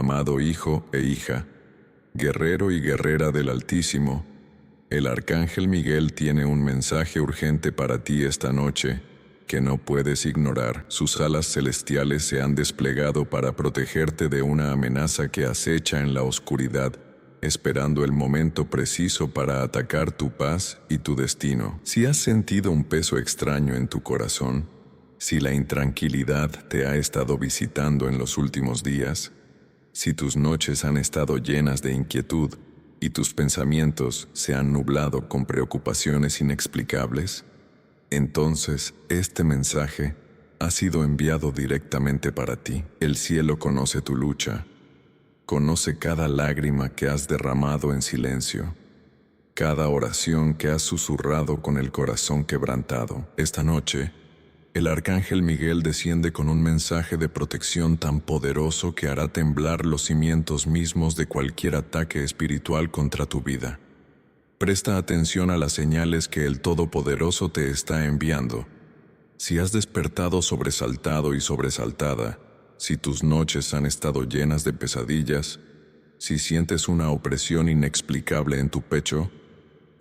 Amado hijo e hija, guerrero y guerrera del Altísimo, el Arcángel Miguel tiene un mensaje urgente para ti esta noche que no puedes ignorar. Sus alas celestiales se han desplegado para protegerte de una amenaza que acecha en la oscuridad, esperando el momento preciso para atacar tu paz y tu destino. Si has sentido un peso extraño en tu corazón, si la intranquilidad te ha estado visitando en los últimos días, si tus noches han estado llenas de inquietud y tus pensamientos se han nublado con preocupaciones inexplicables, entonces este mensaje ha sido enviado directamente para ti. El cielo conoce tu lucha, conoce cada lágrima que has derramado en silencio, cada oración que has susurrado con el corazón quebrantado. Esta noche, el Arcángel Miguel desciende con un mensaje de protección tan poderoso que hará temblar los cimientos mismos de cualquier ataque espiritual contra tu vida. Presta atención a las señales que el Todopoderoso te está enviando. Si has despertado sobresaltado y sobresaltada, si tus noches han estado llenas de pesadillas, si sientes una opresión inexplicable en tu pecho,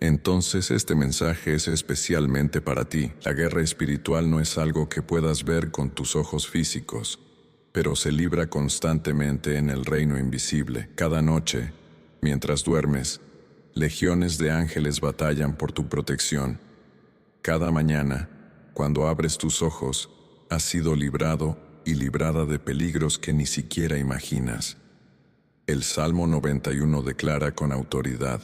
entonces este mensaje es especialmente para ti. La guerra espiritual no es algo que puedas ver con tus ojos físicos, pero se libra constantemente en el reino invisible. Cada noche, mientras duermes, legiones de ángeles batallan por tu protección. Cada mañana, cuando abres tus ojos, has sido librado y librada de peligros que ni siquiera imaginas. El Salmo 91 declara con autoridad: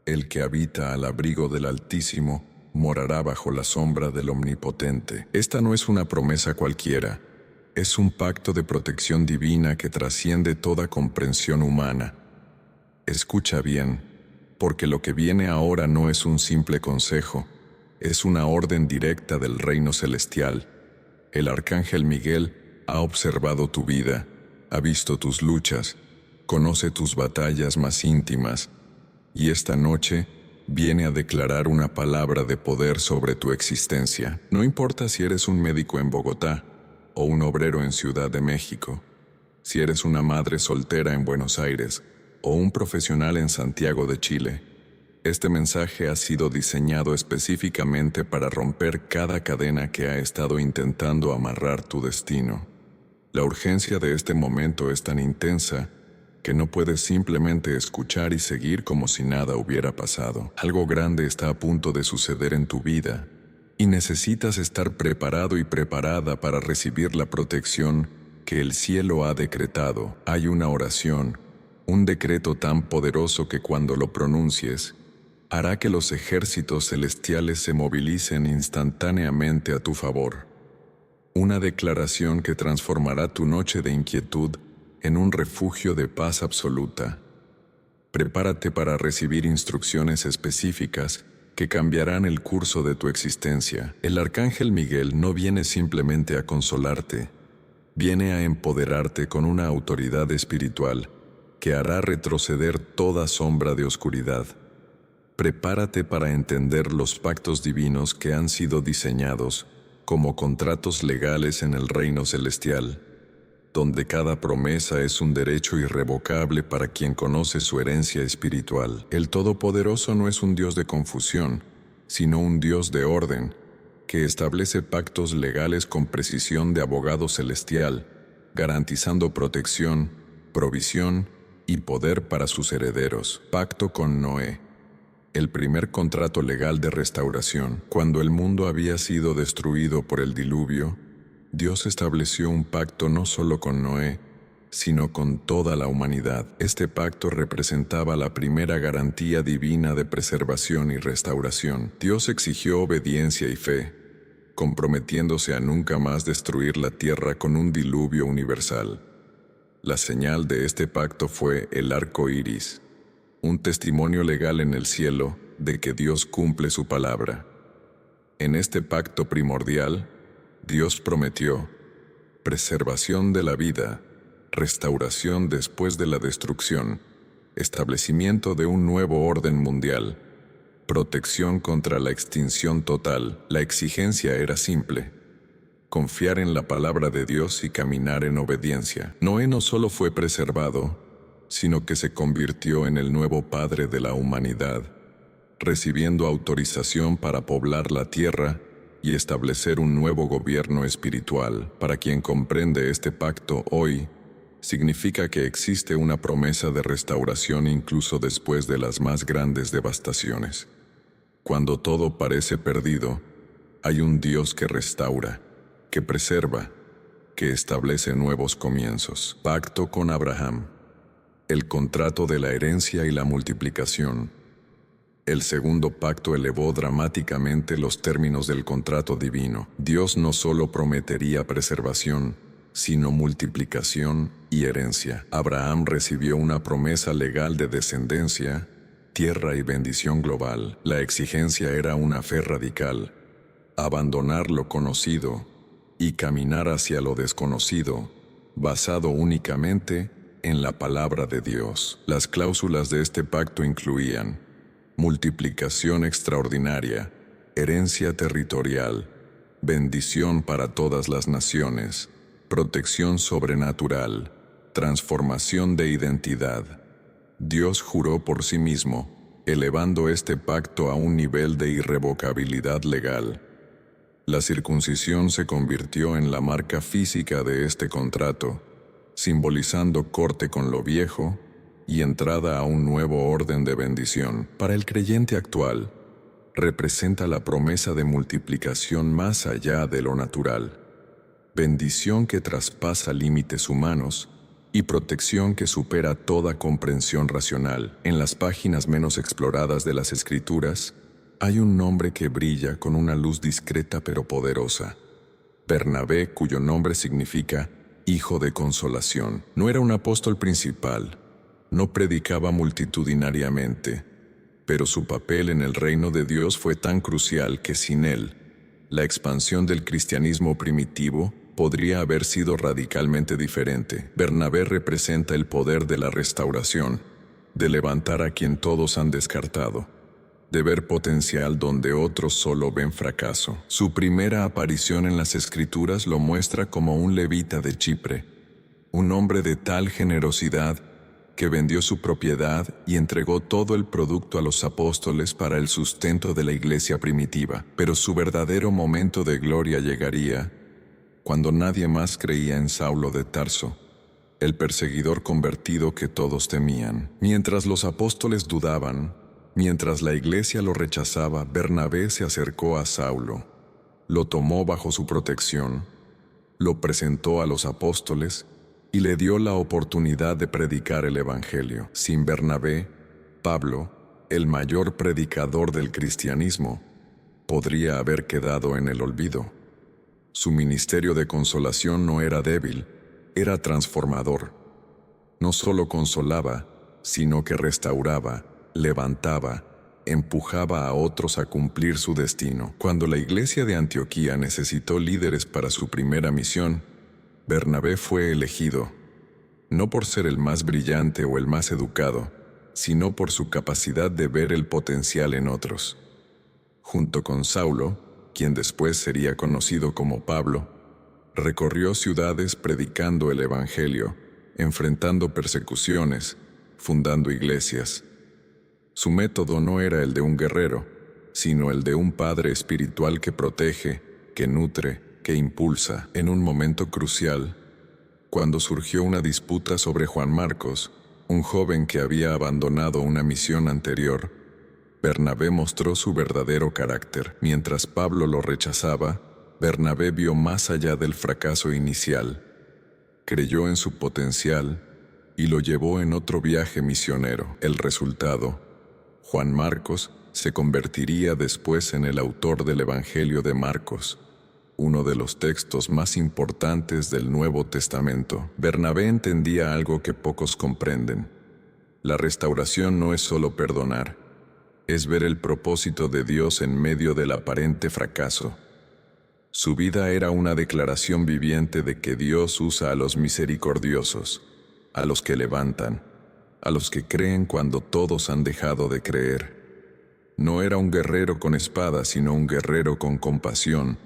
el que habita al abrigo del Altísimo morará bajo la sombra del Omnipotente. Esta no es una promesa cualquiera, es un pacto de protección divina que trasciende toda comprensión humana. Escucha bien, porque lo que viene ahora no es un simple consejo, es una orden directa del reino celestial. El Arcángel Miguel ha observado tu vida, ha visto tus luchas, conoce tus batallas más íntimas, y esta noche viene a declarar una palabra de poder sobre tu existencia. No importa si eres un médico en Bogotá o un obrero en Ciudad de México, si eres una madre soltera en Buenos Aires o un profesional en Santiago de Chile, este mensaje ha sido diseñado específicamente para romper cada cadena que ha estado intentando amarrar tu destino. La urgencia de este momento es tan intensa que no puedes simplemente escuchar y seguir como si nada hubiera pasado. Algo grande está a punto de suceder en tu vida y necesitas estar preparado y preparada para recibir la protección que el cielo ha decretado. Hay una oración, un decreto tan poderoso que cuando lo pronuncies, hará que los ejércitos celestiales se movilicen instantáneamente a tu favor. Una declaración que transformará tu noche de inquietud en un refugio de paz absoluta. Prepárate para recibir instrucciones específicas que cambiarán el curso de tu existencia. El Arcángel Miguel no viene simplemente a consolarte, viene a empoderarte con una autoridad espiritual que hará retroceder toda sombra de oscuridad. Prepárate para entender los pactos divinos que han sido diseñados como contratos legales en el reino celestial, donde cada promesa es un derecho irrevocable para quien conoce su herencia espiritual. El Todopoderoso no es un Dios de confusión, sino un Dios de orden, que establece pactos legales con precisión de abogado celestial, garantizando protección, provisión y poder para sus herederos. Pacto con Noé. El primer contrato legal de restauración. Cuando el mundo había sido destruido por el diluvio, Dios estableció un pacto no solo con Noé, sino con toda la humanidad. Este pacto representaba la primera garantía divina de preservación y restauración. Dios exigió obediencia y fe, comprometiéndose a nunca más destruir la tierra con un diluvio universal. La señal de este pacto fue el arco iris, un testimonio legal en el cielo de que Dios cumple su palabra. En este pacto primordial, Dios prometió preservación de la vida, restauración después de la destrucción, establecimiento de un nuevo orden mundial, protección contra la extinción total. La exigencia era simple: confiar en la palabra de Dios y caminar en obediencia. Noé no solo fue preservado, sino que se convirtió en el nuevo padre de la humanidad, recibiendo autorización para poblar la tierra y establecer un nuevo gobierno espiritual. Para quien comprende este pacto hoy, significa que existe una promesa de restauración incluso después de las más grandes devastaciones. Cuando todo parece perdido, hay un Dios que restaura, que preserva, que establece nuevos comienzos. Pacto con Abraham. El contrato de la herencia y la multiplicación. El segundo pacto elevó dramáticamente los términos del contrato divino. Dios no solo prometería preservación, sino multiplicación y herencia. Abraham recibió una promesa legal de descendencia, tierra y bendición global. La exigencia era una fe radical: abandonar lo conocido y caminar hacia lo desconocido, basado únicamente en la palabra de Dios. Las cláusulas de este pacto incluían multiplicación extraordinaria, herencia territorial, bendición para todas las naciones, protección sobrenatural, transformación de identidad. Dios juró por sí mismo, elevando este pacto a un nivel de irrevocabilidad legal. La circuncisión se convirtió en la marca física de este contrato, simbolizando corte con lo viejo y entrada a un nuevo orden de bendición. Para el creyente actual, representa la promesa de multiplicación más allá de lo natural, bendición que traspasa límites humanos y protección que supera toda comprensión racional. En las páginas menos exploradas de las Escrituras, hay un nombre que brilla con una luz discreta pero poderosa: Bernabé, cuyo nombre significa hijo de consolación. No era un apóstol principal, no predicaba multitudinariamente, pero su papel en el reino de Dios fue tan crucial que sin él, la expansión del cristianismo primitivo podría haber sido radicalmente diferente. Bernabé representa el poder de la restauración, de levantar a quien todos han descartado, de ver potencial donde otros solo ven fracaso. Su primera aparición en las Escrituras lo muestra como un levita de Chipre, un hombre de tal generosidad que vendió su propiedad y entregó todo el producto a los apóstoles para el sustento de la iglesia primitiva. Pero su verdadero momento de gloria llegaría cuando nadie más creía en Saulo de Tarso, el perseguidor convertido que todos temían. Mientras los apóstoles dudaban, mientras la iglesia lo rechazaba, Bernabé se acercó a Saulo, lo tomó bajo su protección, lo presentó a los apóstoles y le dio la oportunidad de predicar el Evangelio. Sin Bernabé, Pablo, el mayor predicador del cristianismo, podría haber quedado en el olvido. Su ministerio de consolación no era débil, era transformador. No solo consolaba, sino que restauraba, levantaba, empujaba a otros a cumplir su destino. Cuando la iglesia de Antioquía necesitó líderes para su primera misión, Bernabé fue elegido, no por ser el más brillante o el más educado, sino por su capacidad de ver el potencial en otros. Junto con Saulo, quien después sería conocido como Pablo, recorrió ciudades predicando el Evangelio, enfrentando persecuciones, fundando iglesias. Su método no era el de un guerrero, sino el de un padre espiritual que protege, que nutre, que impulsa. En un momento crucial, cuando surgió una disputa sobre Juan Marcos, un joven que había abandonado una misión anterior, Bernabé mostró su verdadero carácter. Mientras Pablo lo rechazaba, Bernabé vio más allá del fracaso inicial, creyó en su potencial y lo llevó en otro viaje misionero. El resultado: Juan Marcos se convertiría después en el autor del Evangelio de Marcos, uno de los textos más importantes del Nuevo Testamento. Bernabé entendía algo que pocos comprenden: la restauración no es solo perdonar, es ver el propósito de Dios en medio del aparente fracaso. Su vida era una declaración viviente de que Dios usa a los misericordiosos, a los que levantan, a los que creen cuando todos han dejado de creer. No era un guerrero con espada, sino un guerrero con compasión,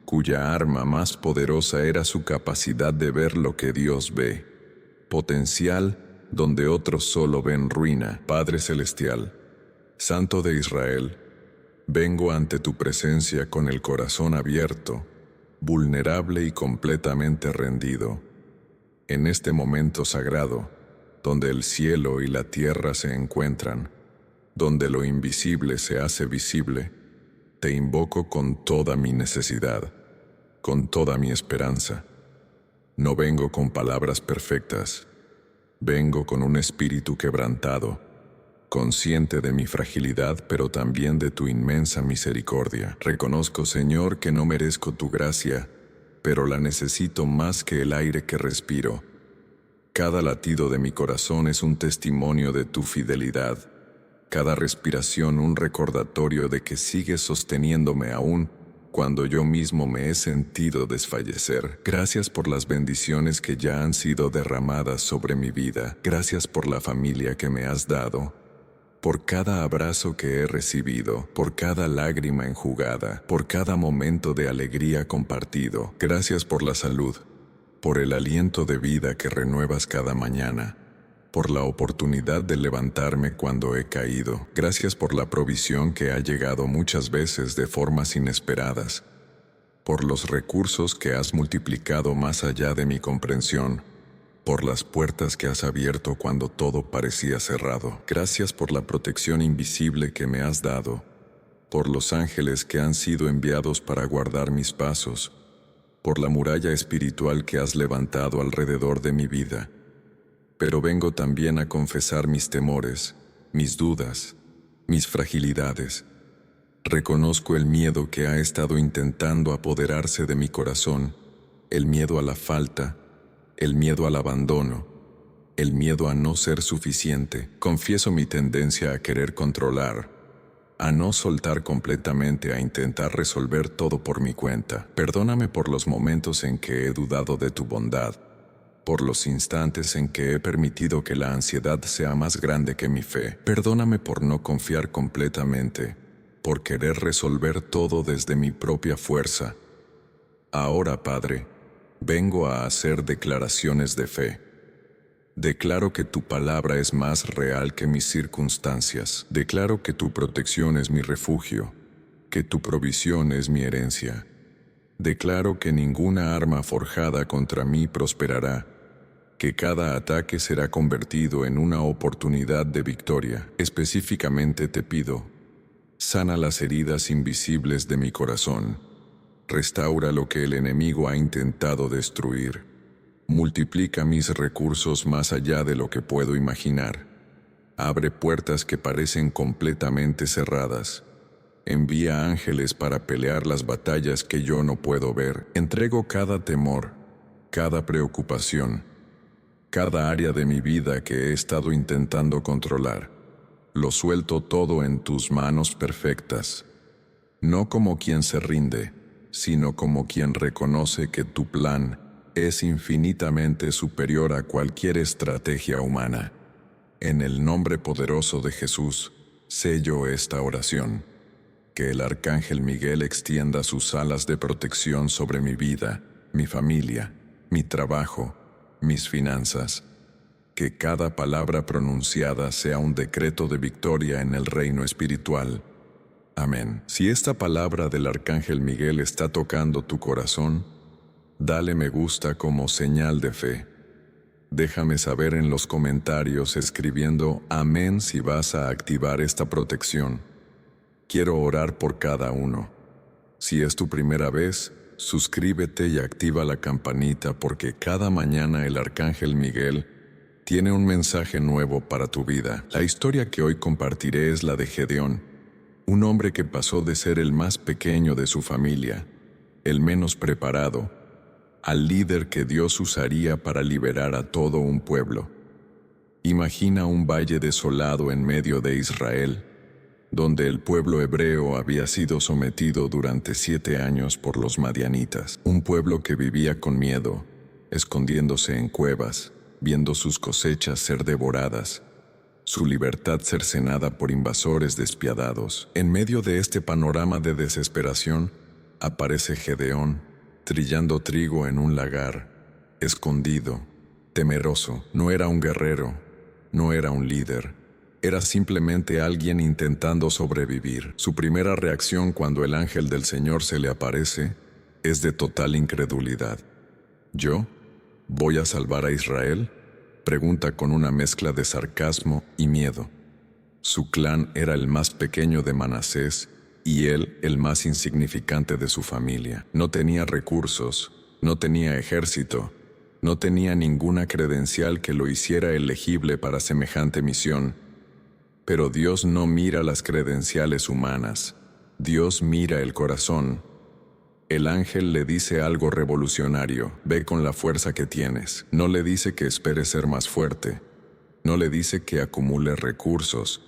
cuya arma más poderosa era su capacidad de ver lo que Dios ve, potencial donde otros solo ven ruina. Padre Celestial, Santo de Israel, vengo ante tu presencia con el corazón abierto, vulnerable y completamente rendido. En este momento sagrado, donde el cielo y la tierra se encuentran, donde lo invisible se hace visible, te invoco con toda mi necesidad, con toda mi esperanza. No vengo con palabras perfectas, vengo con un espíritu quebrantado, consciente de mi fragilidad, pero también de tu inmensa misericordia. Reconozco, Señor, que no merezco tu gracia, pero la necesito más que el aire que respiro. Cada latido de mi corazón es un testimonio de tu fidelidad, cada respiración un recordatorio de que sigues sosteniéndome aún cuando yo mismo me he sentido desfallecer. Gracias por las bendiciones que ya han sido derramadas sobre mi vida. Gracias por la familia que me has dado, por cada abrazo que he recibido, por cada lágrima enjugada, por cada momento de alegría compartido. Gracias por la salud, por el aliento de vida que renuevas cada mañana, por la oportunidad de levantarme cuando he caído. Gracias por la provisión que ha llegado muchas veces de formas inesperadas, por los recursos que has multiplicado más allá de mi comprensión, por las puertas que has abierto cuando todo parecía cerrado. Gracias por la protección invisible que me has dado, por los ángeles que han sido enviados para guardar mis pasos, por la muralla espiritual que has levantado alrededor de mi vida. Pero vengo también a confesar mis temores, mis dudas, mis fragilidades. Reconozco el miedo que ha estado intentando apoderarse de mi corazón, el miedo a la falta, el miedo al abandono, el miedo a no ser suficiente. Confieso mi tendencia a querer controlar, a no soltar completamente, a intentar resolver todo por mi cuenta. Perdóname por los momentos en que he dudado de tu bondad, por los instantes en que he permitido que la ansiedad sea más grande que mi fe. Perdóname por no confiar completamente, por querer resolver todo desde mi propia fuerza. Ahora, Padre, vengo a hacer declaraciones de fe. Declaro que tu palabra es más real que mis circunstancias. Declaro que tu protección es mi refugio, que tu provisión es mi herencia. Declaro que ninguna arma forjada contra mí prosperará, que cada ataque será convertido en una oportunidad de victoria. Específicamente te pido, sana las heridas invisibles de mi corazón, restaura lo que el enemigo ha intentado destruir, multiplica mis recursos más allá de lo que puedo imaginar, abre puertas que parecen completamente cerradas, envía ángeles para pelear las batallas que yo no puedo ver. Entrego cada temor, cada preocupación, cada área de mi vida que he estado intentando controlar. Lo suelto todo en tus manos perfectas, no como quien se rinde, sino como quien reconoce que tu plan es infinitamente superior a cualquier estrategia humana. En el nombre poderoso de Jesús, sello esta oración. Que el Arcángel Miguel extienda sus alas de protección sobre mi vida, mi familia, mi trabajo, mis finanzas. Que cada palabra pronunciada sea un decreto de victoria en el reino espiritual. Amén. Si esta palabra del Arcángel Miguel está tocando tu corazón, dale me gusta como señal de fe. Déjame saber en los comentarios escribiendo amén si vas a activar esta protección. Quiero orar por cada uno. Si es tu primera vez, suscríbete y activa la campanita porque cada mañana el Arcángel Miguel tiene un mensaje nuevo para tu vida. La historia que hoy compartiré es la de Gedeón, un hombre que pasó de ser el más pequeño de su familia, el menos preparado, al líder que Dios usaría para liberar a todo un pueblo. Imagina un valle desolado en medio de Israel, donde el pueblo hebreo había sido sometido durante 7 años por los madianitas, un pueblo que vivía con miedo, escondiéndose en cuevas, viendo sus cosechas ser devoradas, su libertad cercenada por invasores despiadados. En medio de este panorama de desesperación, aparece Gedeón, trillando trigo en un lagar, escondido, temeroso. No era un guerrero, no era un líder, era simplemente alguien intentando sobrevivir. Su primera reacción cuando el ángel del Señor se le aparece es de total incredulidad. ¿Yo? ¿Voy a salvar a Israel?, pregunta con una mezcla de sarcasmo y miedo. Su clan era el más pequeño de Manasés y él el más insignificante de su familia. No tenía recursos, no tenía ejército, no tenía ninguna credencial que lo hiciera elegible para semejante misión. Pero Dios no mira las credenciales humanas, Dios mira el corazón. El ángel le dice algo revolucionario: ve con la fuerza que tienes. No le dice que espere ser más fuerte, no le dice que acumule recursos,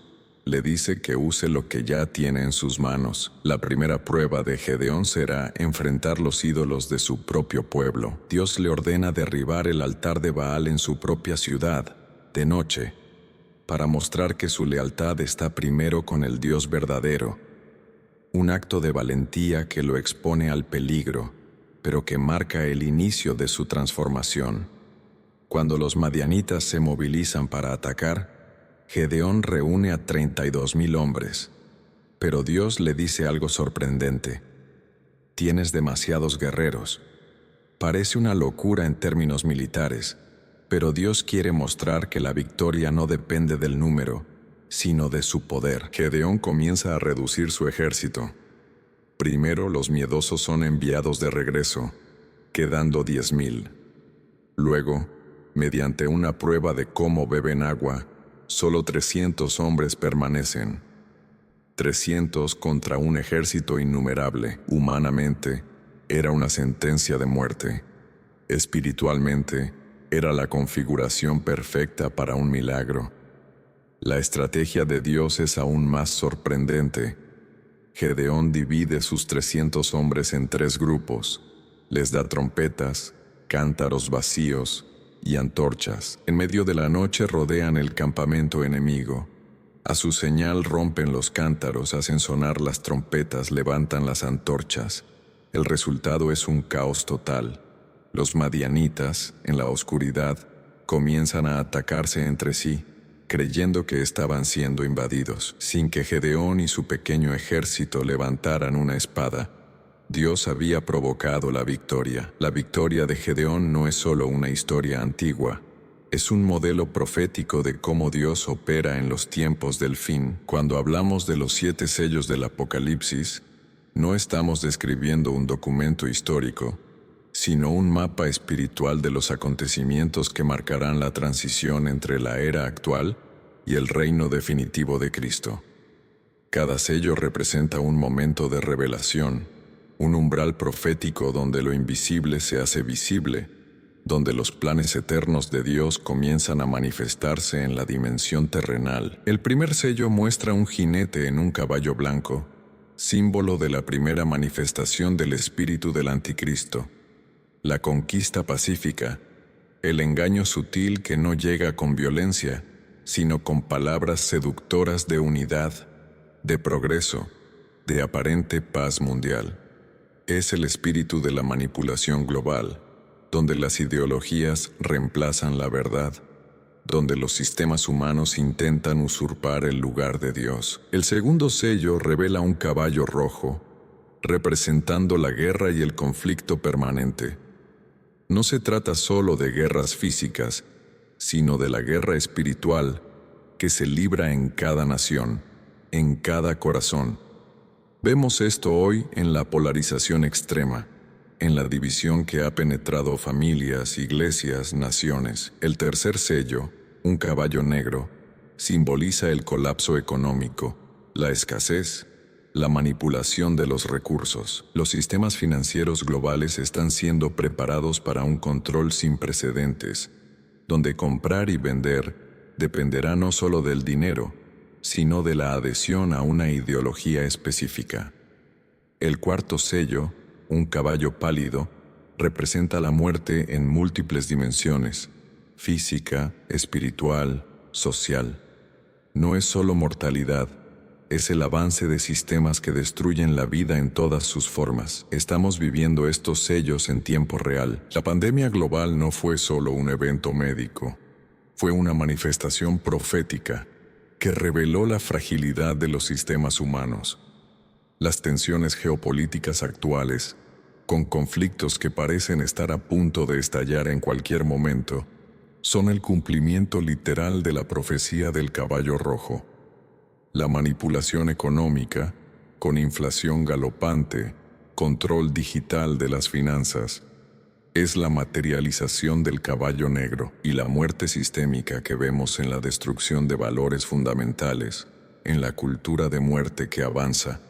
le dice que use lo que ya tiene en sus manos. La primera prueba de Gedeón será enfrentar los ídolos de su propio pueblo. Dios le ordena derribar el altar de Baal en su propia ciudad, de noche, para mostrar que su lealtad está primero con el Dios verdadero. Un acto de valentía que lo expone al peligro, pero que marca el inicio de su transformación. Cuando los madianitas se movilizan para atacar, Gedeón reúne a 32,000 hombres. Pero Dios le dice algo sorprendente: tienes demasiados guerreros. Parece una locura en términos militares, pero Dios quiere mostrar que la victoria no depende del número, sino de su poder. Gedeón comienza a reducir su ejército. Primero los miedosos son enviados de regreso, quedando 10,000. Luego, mediante una prueba de cómo beben agua, solo 300 hombres permanecen. 300 contra un ejército innumerable. Humanamente, era una sentencia de muerte. Espiritualmente, era la configuración perfecta para un milagro. La estrategia de Dios es aún más sorprendente. Gedeón divide sus 300 hombres en 3 grupos. Les da trompetas, cántaros vacíos y antorchas. En medio de la noche rodean el campamento enemigo. A su señal rompen los cántaros, hacen sonar las trompetas, levantan las antorchas. El resultado es un caos total. Los madianitas, en la oscuridad, comienzan a atacarse entre sí, creyendo que estaban siendo invadidos. Sin que Gedeón y su pequeño ejército levantaran una espada, Dios había provocado la victoria. La victoria de Gedeón no es solo una historia antigua, es un modelo profético de cómo Dios opera en los tiempos del fin. Cuando hablamos de los 7 sellos del Apocalipsis, no estamos describiendo un documento histórico, sino un mapa espiritual de los acontecimientos que marcarán la transición entre la era actual y el reino definitivo de Cristo. Cada sello representa un momento de revelación, un umbral profético donde lo invisible se hace visible, donde los planes eternos de Dios comienzan a manifestarse en la dimensión terrenal. El primer sello muestra un jinete en un caballo blanco, símbolo de la primera manifestación del espíritu del anticristo. La conquista pacífica, el engaño sutil que no llega con violencia, sino con palabras seductoras de unidad, de progreso, de aparente paz mundial. Es el espíritu de la manipulación global, donde las ideologías reemplazan la verdad, donde los sistemas humanos intentan usurpar el lugar de Dios. El segundo sello revela un caballo rojo, representando la guerra y el conflicto permanente. No se trata solo de guerras físicas, sino de la guerra espiritual que se libra en cada nación, en cada corazón. Vemos esto hoy en la polarización extrema, en la división que ha penetrado familias, iglesias, naciones. El tercer sello, un caballo negro, simboliza el colapso económico, la escasez, la manipulación de los recursos. Los sistemas financieros globales están siendo preparados para un control sin precedentes, donde comprar y vender dependerá no solo del dinero, sino de la adhesión a una ideología específica. El cuarto sello, un caballo pálido, representa la muerte en múltiples dimensiones: física, espiritual, social. No es solo mortalidad, Es el avance de sistemas que destruyen la vida en todas sus formas. Estamos viviendo estos sellos en tiempo real. La pandemia global no fue solo un evento médico. Fue una manifestación profética que reveló la fragilidad de los sistemas humanos. Las tensiones geopolíticas actuales, con conflictos que parecen estar a punto de estallar en cualquier momento, son el cumplimiento literal de la profecía del caballo rojo. La manipulación económica, con inflación galopante, control digital de las finanzas, es la materialización del caballo negro, y la muerte sistémica que vemos en la destrucción de valores fundamentales, en la cultura de muerte que avanza,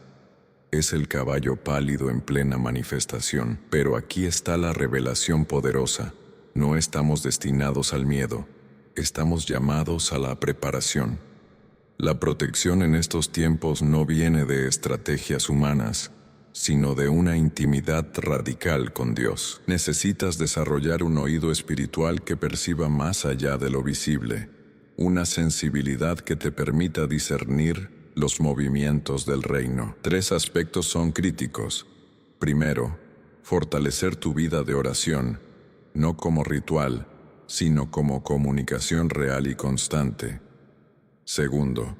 es el caballo pálido en plena manifestación. Pero aquí está la revelación poderosa. No estamos destinados al miedo, estamos llamados a la preparación. La protección en estos tiempos no viene de estrategias humanas, sino de una intimidad radical con Dios. Necesitas desarrollar un oído espiritual que perciba más allá de lo visible, una sensibilidad que te permita discernir los movimientos del reino. 3 aspectos son críticos. Primero, fortalecer tu vida de oración, no como ritual, sino como comunicación real y constante. Segundo,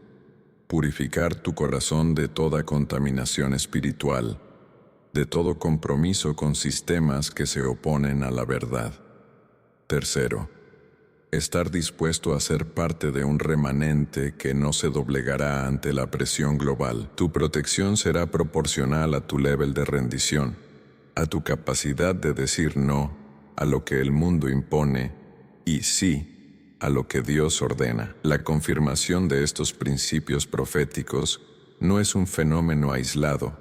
purificar tu corazón de toda contaminación espiritual, de todo compromiso con sistemas que se oponen a la verdad. Tercero, estar dispuesto a ser parte de un remanente que no se doblegará ante la presión global. Tu protección será proporcional a tu nivel de rendición, a tu capacidad de decir no a lo que el mundo impone y sí a lo que Dios ordena. La confirmación de estos principios proféticos no es un fenómeno aislado,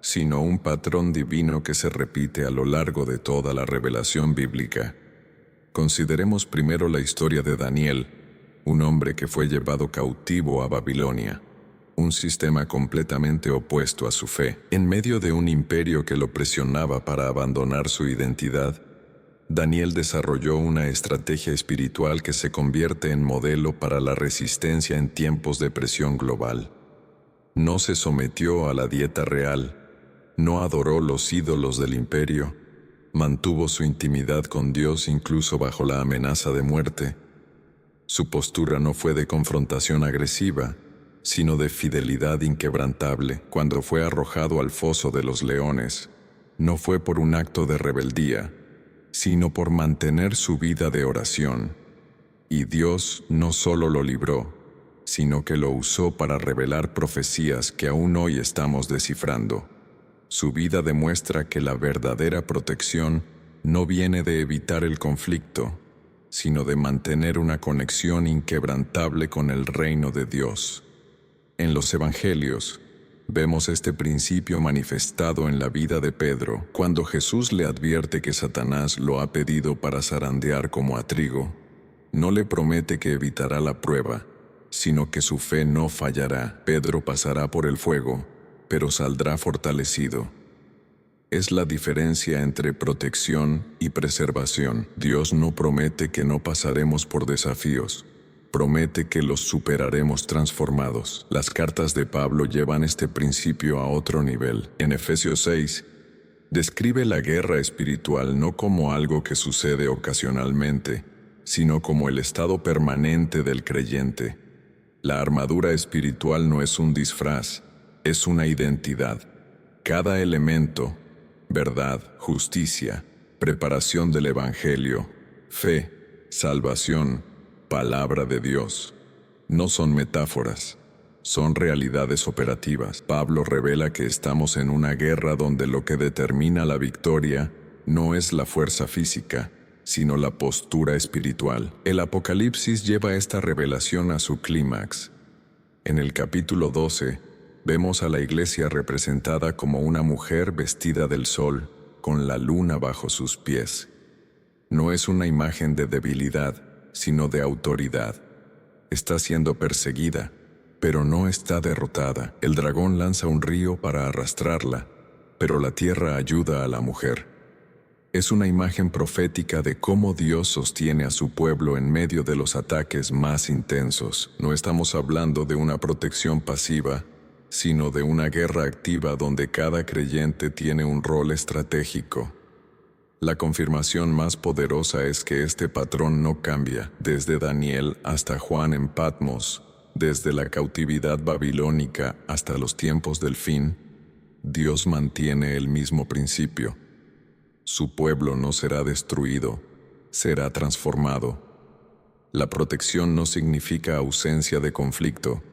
sino un patrón divino que se repite a lo largo de toda la revelación bíblica. Consideremos primero la historia de Daniel, un hombre que fue llevado cautivo a Babilonia, un sistema completamente opuesto a su fe. En medio de un imperio que lo presionaba para abandonar su identidad, Daniel desarrolló una estrategia espiritual que se convierte en modelo para la resistencia en tiempos de presión global. No se sometió a la dieta real, no adoró los ídolos del imperio, mantuvo su intimidad con Dios incluso bajo la amenaza de muerte. Su postura no fue de confrontación agresiva, sino de fidelidad inquebrantable. Cuando fue arrojado al foso de los leones, no fue por un acto de rebeldía, sino por mantener su vida de oración. Y Dios no solo lo libró, sino que lo usó para revelar profecías que aún hoy estamos descifrando. Su vida demuestra que la verdadera protección no viene de evitar el conflicto, sino de mantener una conexión inquebrantable con el reino de Dios. En los Evangelios, vemos este principio manifestado en la vida de Pedro, cuando Jesús le advierte que Satanás lo ha pedido para zarandear como a trigo. No le promete que evitará la prueba, sino que su fe no fallará. Pedro pasará por el fuego, pero saldrá fortalecido. Es la diferencia entre protección y preservación. Dios no promete que no pasaremos por desafíos, promete que los superaremos transformados. Las cartas de Pablo llevan este principio a otro nivel. En Efesios 6, describe la guerra espiritual no como algo que sucede ocasionalmente, sino como el estado permanente del creyente. La armadura espiritual no es un disfraz, es una identidad. Cada elemento, verdad, justicia, preparación del Evangelio, fe, salvación, palabra de Dios, no son metáforas, son realidades operativas. Pablo revela que estamos en una guerra donde lo que determina la victoria no es la fuerza física, sino la postura espiritual. El Apocalipsis lleva esta revelación a su clímax. En el capítulo 12, vemos a la iglesia representada como una mujer vestida del sol, con la luna bajo sus pies. No es una imagen de debilidad, sino de autoridad. Está siendo perseguida, pero no está derrotada. El dragón lanza un río para arrastrarla, pero la tierra ayuda a la mujer. Es una imagen profética de cómo Dios sostiene a su pueblo en medio de los ataques más intensos. No estamos hablando de una protección pasiva, sino de una guerra activa donde cada creyente tiene un rol estratégico. La confirmación más poderosa es que este patrón no cambia, desde Daniel hasta Juan en Patmos, desde la cautividad babilónica hasta los tiempos del fin. Dios mantiene el mismo principio. Su pueblo no será destruido, será transformado. La protección no significa ausencia de conflicto,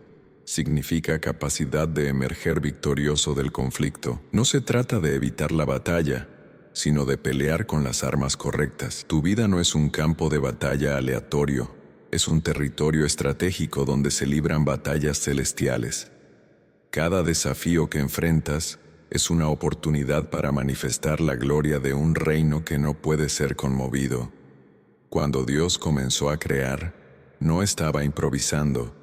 significa capacidad de emerger victorioso del conflicto. No se trata de evitar la batalla, sino de pelear con las armas correctas. Tu vida no es un campo de batalla aleatorio, es un territorio estratégico donde se libran batallas celestiales. Cada desafío que enfrentas es una oportunidad para manifestar la gloria de un reino que no puede ser conmovido. Cuando Dios comenzó a crear, no estaba improvisando,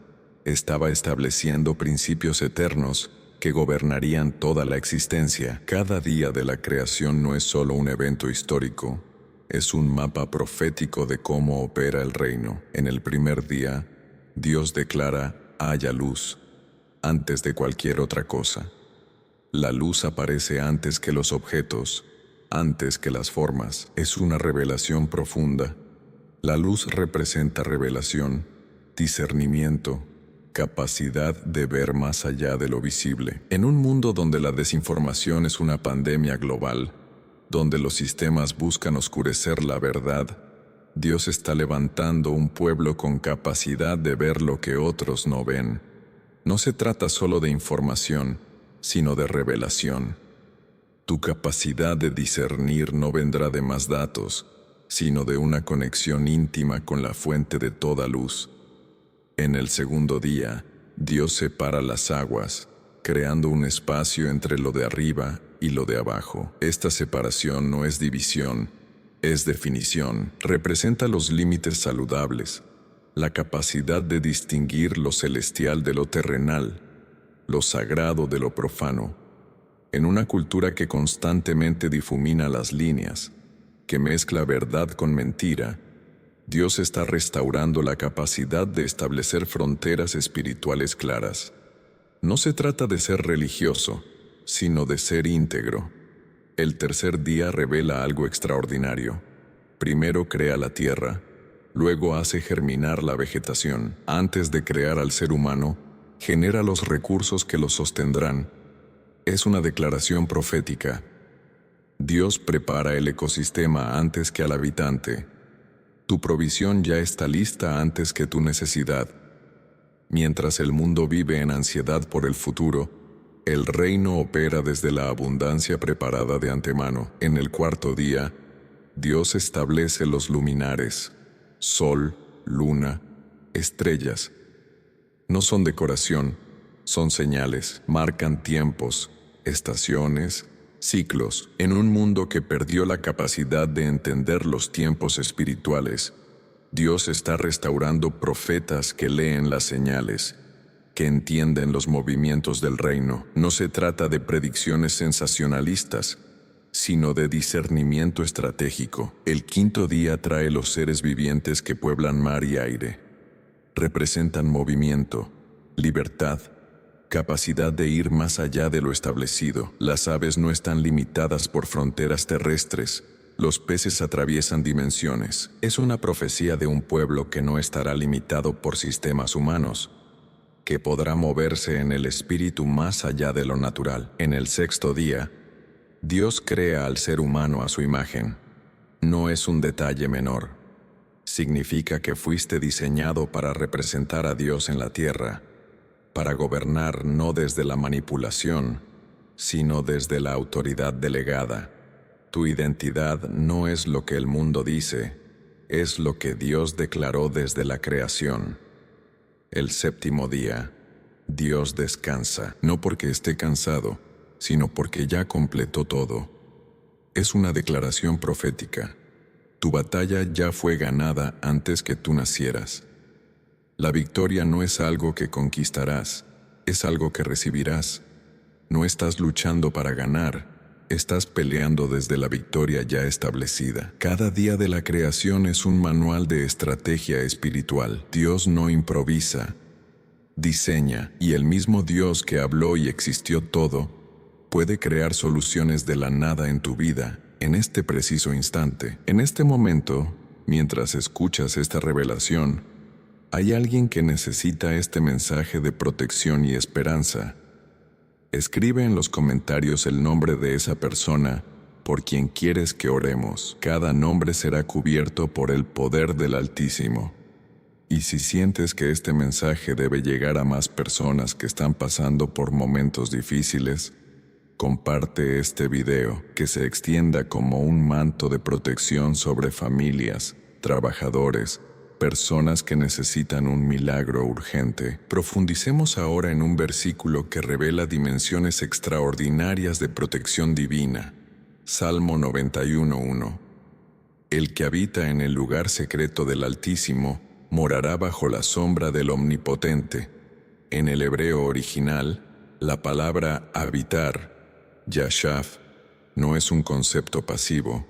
estaba estableciendo principios eternos que gobernarían toda la existencia. Cada día de la creación no es solo un evento histórico, es un mapa profético de cómo opera el reino. En el primer día, Dios declara: haya luz, antes de cualquier otra cosa. La luz aparece antes que los objetos, antes que las formas. Es una revelación profunda. La luz representa revelación, discernimiento, capacidad de ver más allá de lo visible. En un mundo donde la desinformación es una pandemia global, donde los sistemas buscan oscurecer la verdad, Dios está levantando un pueblo con capacidad de ver lo que otros no ven. No se trata solo de información, sino de revelación. Tu capacidad de discernir no vendrá de más datos, sino de una conexión íntima con la fuente de toda luz. En el segundo día, Dios separa las aguas, creando un espacio entre lo de arriba y lo de abajo. Esta separación no es división, es definición. Representa los límites saludables, la capacidad de distinguir lo celestial de lo terrenal, lo sagrado de lo profano. En una cultura que constantemente difumina las líneas, que mezcla verdad con mentira, Dios está restaurando la capacidad de establecer fronteras espirituales claras. No se trata de ser religioso, sino de ser íntegro. El tercer día revela algo extraordinario. Primero crea la tierra, luego hace germinar la vegetación. Antes de crear al ser humano, genera los recursos que lo sostendrán. Es una declaración profética. Dios prepara el ecosistema antes que al habitante. Tu provisión ya está lista antes que tu necesidad. Mientras el mundo vive en ansiedad por el futuro, el reino opera desde la abundancia preparada de antemano. En el cuarto día, Dios establece los luminares, sol, luna, estrellas. No son decoración, son señales, marcan tiempos, estaciones, ciclos. En un mundo que perdió la capacidad de entender los tiempos espirituales, Dios está restaurando profetas que leen las señales, que entienden los movimientos del reino. No se trata de predicciones sensacionalistas, sino de discernimiento estratégico. El quinto día trae los seres vivientes que pueblan mar y aire. Representan movimiento, libertad, capacidad de ir más allá de lo establecido. Las aves no están limitadas por fronteras terrestres. Los peces atraviesan dimensiones. Es una profecía de un pueblo que no estará limitado por sistemas humanos, que podrá moverse en el espíritu más allá de lo natural. En el sexto día, Dios crea al ser humano a su imagen. No es un detalle menor. Significa que fuiste diseñado para representar a Dios en la tierra, para gobernar no desde la manipulación, sino desde la autoridad delegada. Tu identidad no es lo que el mundo dice, es lo que Dios declaró desde la creación. El séptimo día, Dios descansa, no porque esté cansado, sino porque ya completó todo. Es una declaración profética. Tu batalla ya fue ganada antes que tú nacieras. La victoria no es algo que conquistarás, es algo que recibirás. No estás luchando para ganar, estás peleando desde la victoria ya establecida. Cada día de la creación es un manual de estrategia espiritual. Dios no improvisa, diseña, y el mismo Dios que habló y existió todo, puede crear soluciones de la nada en tu vida, en este preciso instante. En este momento, mientras escuchas esta revelación, hay alguien que necesita este mensaje de protección y esperanza. Escribe en los comentarios el nombre de esa persona por quien quieres que oremos. Cada nombre será cubierto por el poder del Altísimo. Y si sientes que este mensaje debe llegar a más personas que están pasando por momentos difíciles, comparte este video, que se extienda como un manto de protección sobre familias, trabajadores, personas que necesitan un milagro urgente. Profundicemos ahora en un versículo que revela dimensiones extraordinarias de protección divina. Salmo 91:1. El que habita en el lugar secreto del Altísimo morará bajo la sombra del Omnipotente. En el hebreo original, la palabra habitar, yashav, no es un concepto pasivo.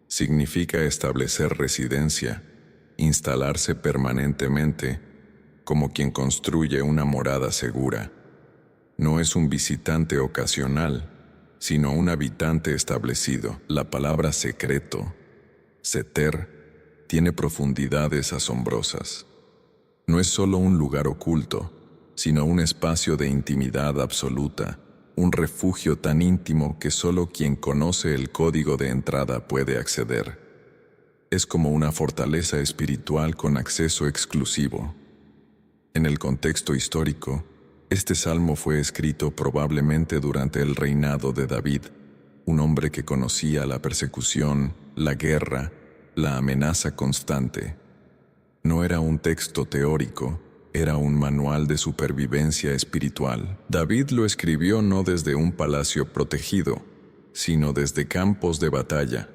Significa establecer residencia, instalarse permanentemente, como quien construye una morada segura. No es un visitante ocasional, sino un habitante establecido. La palabra secreto, seter, tiene profundidades asombrosas. No es solo un lugar oculto, sino un espacio de intimidad absoluta, un refugio tan íntimo que solo quien conoce el código de entrada puede acceder. Es como una fortaleza espiritual con acceso exclusivo. En el contexto histórico, este salmo fue escrito probablemente durante el reinado de David, un hombre que conocía la persecución, la guerra, la amenaza constante. No era un texto teórico, era un manual de supervivencia espiritual. David lo escribió no desde un palacio protegido, sino desde campos de batalla,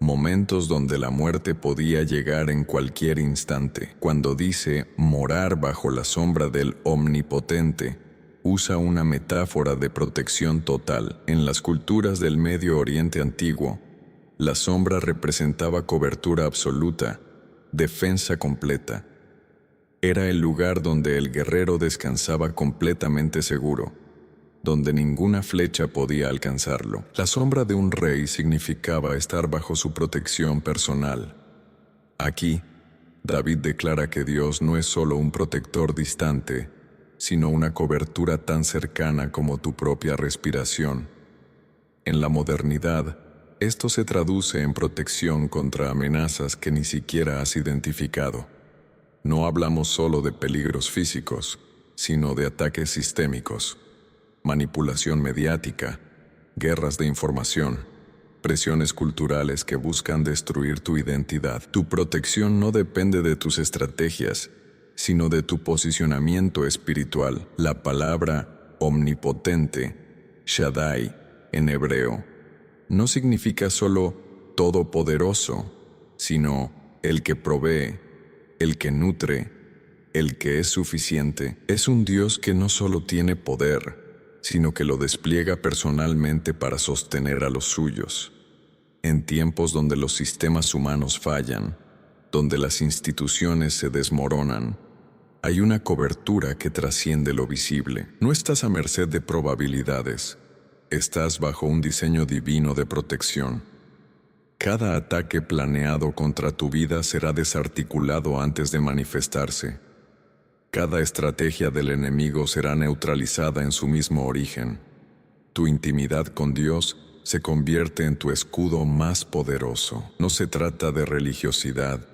momentos donde la muerte podía llegar en cualquier instante. Cuando dice morar bajo la sombra del Omnipotente, usa una metáfora de protección total. En las culturas del Medio Oriente antiguo, la sombra representaba cobertura absoluta, defensa completa. Era el lugar donde el guerrero descansaba completamente seguro, donde ninguna flecha podía alcanzarlo. La sombra de un rey significaba estar bajo su protección personal. Aquí, David declara que Dios no es solo un protector distante, sino una cobertura tan cercana como tu propia respiración. En la modernidad, esto se traduce en protección contra amenazas que ni siquiera has identificado. No hablamos solo de peligros físicos, sino de ataques sistémicos, manipulación mediática, guerras de información, presiones culturales que buscan destruir tu identidad. Tu protección no depende de tus estrategias, sino de tu posicionamiento espiritual. La palabra omnipotente, Shaddai, en hebreo, no significa solo todopoderoso, sino el que provee, el que nutre, el que es suficiente. Es un Dios que no solo tiene poder, sino que lo despliega personalmente para sostener a los suyos. En tiempos donde los sistemas humanos fallan, donde las instituciones se desmoronan, hay una cobertura que trasciende lo visible. No estás a merced de probabilidades. Estás bajo un diseño divino de protección. Cada ataque planeado contra tu vida será desarticulado antes de manifestarse. Cada estrategia del enemigo será neutralizada en su mismo origen. Tu intimidad con Dios se convierte en tu escudo más poderoso. No se trata de religiosidad,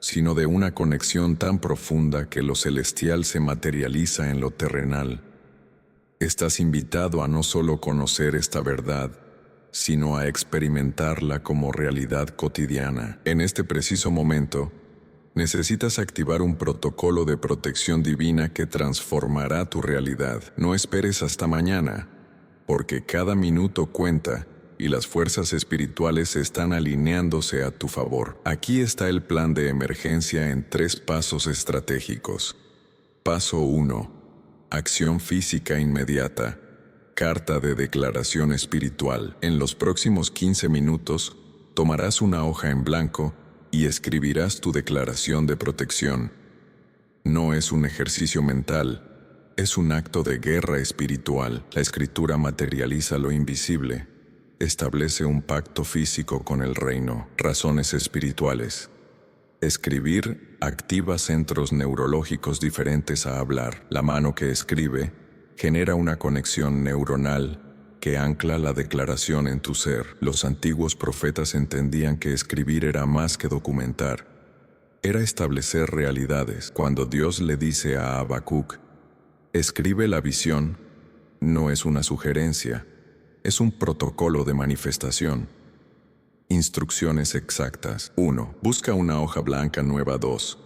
sino de una conexión tan profunda que lo celestial se materializa en lo terrenal. Estás invitado a no solo conocer esta verdad, sino a experimentarla como realidad cotidiana. En este preciso momento, necesitas activar un protocolo de protección divina que transformará tu realidad. No esperes hasta mañana, porque cada minuto cuenta y las fuerzas espirituales están alineándose a tu favor. Aquí está el plan de emergencia en 3 pasos estratégicos. Paso 1. Acción física inmediata. Carta de declaración espiritual. En los próximos 15 minutos, tomarás una hoja en blanco y escribirás tu declaración de protección. No es un ejercicio mental, es un acto de guerra espiritual. La escritura materializa lo invisible, establece un pacto físico con el reino. Razones espirituales. Escribir activa centros neurológicos diferentes a hablar. La mano que escribe genera una conexión neuronal que ancla la declaración en tu ser. Los antiguos profetas entendían que escribir era más que documentar, era establecer realidades. Cuando Dios le dice a Habacuc, escribe la visión, no es una sugerencia, es un protocolo de manifestación. Instrucciones exactas. 1. Busca una hoja blanca nueva. 2.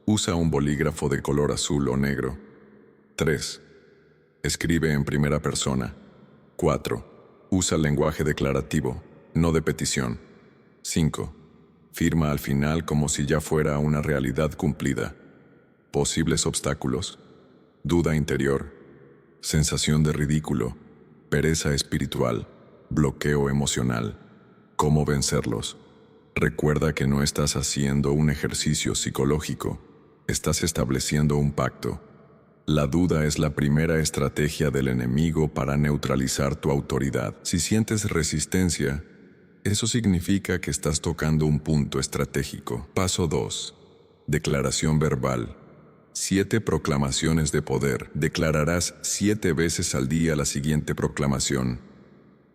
Usa un bolígrafo de color azul o negro. 3. Escribe en primera persona. 4. Usa lenguaje declarativo, no de petición. 5. Firma al final como si ya fuera una realidad cumplida. Posibles obstáculos. Duda interior. Sensación de ridículo. Pereza espiritual. Bloqueo emocional. ¿Cómo vencerlos? Recuerda que no estás haciendo un ejercicio psicológico, estás estableciendo un pacto. La duda es la primera estrategia del enemigo para neutralizar tu autoridad. Si sientes resistencia, eso significa que estás tocando un punto estratégico. Paso 2. Declaración verbal. 7 proclamaciones de poder. Declararás 7 veces al día la siguiente proclamación.